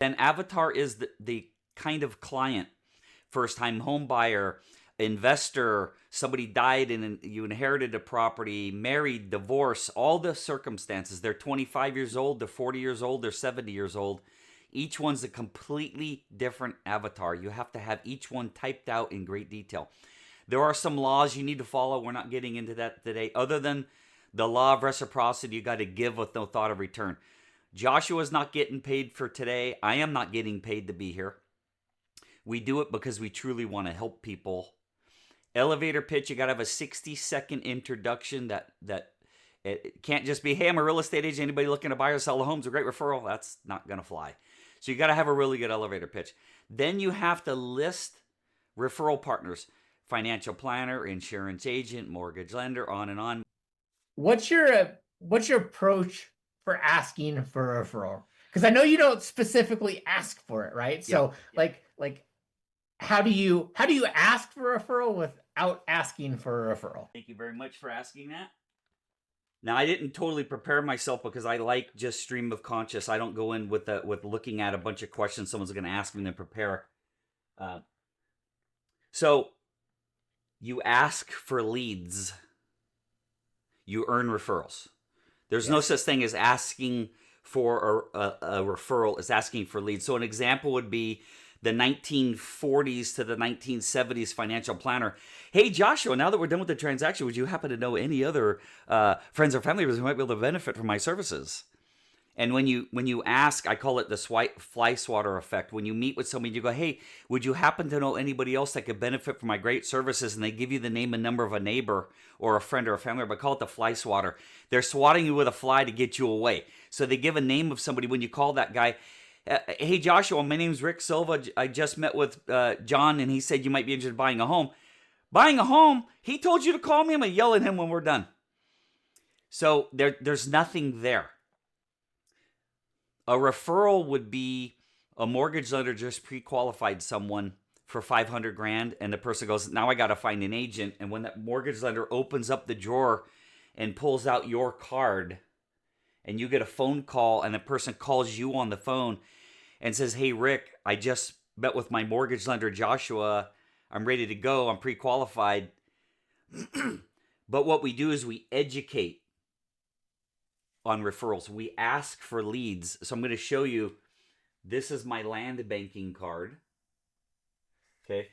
Then avatar is the kind of client, first-time home buyer, investor, somebody died and you inherited a property, married, divorce, all the circumstances. They're 25 years old, they're 40 years old, they're 70 years old. Each one's a completely different avatar. You have to have each one typed out in great detail. There are some laws you need to follow. We're not getting into that today. Other than the law of reciprocity, you got to give with no thought of return. Joshua's not getting paid for today. I am not getting paid to be here. We do it because we truly want to help people. Elevator pitch, you got to have a 60-second introduction that it can't just be, hey, I'm a real estate agent. Anybody looking to buy or sell a home's a great referral. That's not going to fly. So you got to have a really good elevator pitch. Then you have to list referral partners, financial planner, insurance agent, mortgage lender, on and on. What's your approach for asking for a referral? Because I know you don't specifically ask for it, right? So like how do you ask for a referral without asking for a referral? Thank you very much for asking that. Now, I didn't totally prepare myself because I like just stream of conscious. I don't go in with looking at a bunch of questions someone's going to ask me and then prepare. So you ask for leads. You earn referrals. There's no such thing as asking for a referral. It's asking for leads. So an example would be the 1940s to the 1970s financial planner. Hey, Joshua, now that we're done with the transaction, would you happen to know any other friends or family members who might be able to benefit from my services? And when you ask, I call it the fly swatter effect. When you meet with somebody, you go, hey, would you happen to know anybody else that could benefit from my great services? And they give you the name and number of a neighbor or a friend or a family member. I call it the fly swatter. They're swatting you with a fly to get you away. So they give a name of somebody when you call that guy. Hey, Joshua, my name's Rick Silva. I just met with John, and he said you might be interested in buying a home. Buying a home? He told you to call me. I'm going to yell at him when we're done. So there's nothing there. A referral would be a mortgage lender just pre-qualified someone for $500,000, and the person goes, now I got to find an agent. And when that mortgage lender opens up the drawer and pulls out your card, and you get a phone call, and the person calls you on the phone and says, hey, Rick, I just met with my mortgage lender, Joshua. I'm ready to go. I'm pre-qualified. But what we do is we educate on referrals. We ask for leads. So I'm going to show you, this is my land banking card. Okay.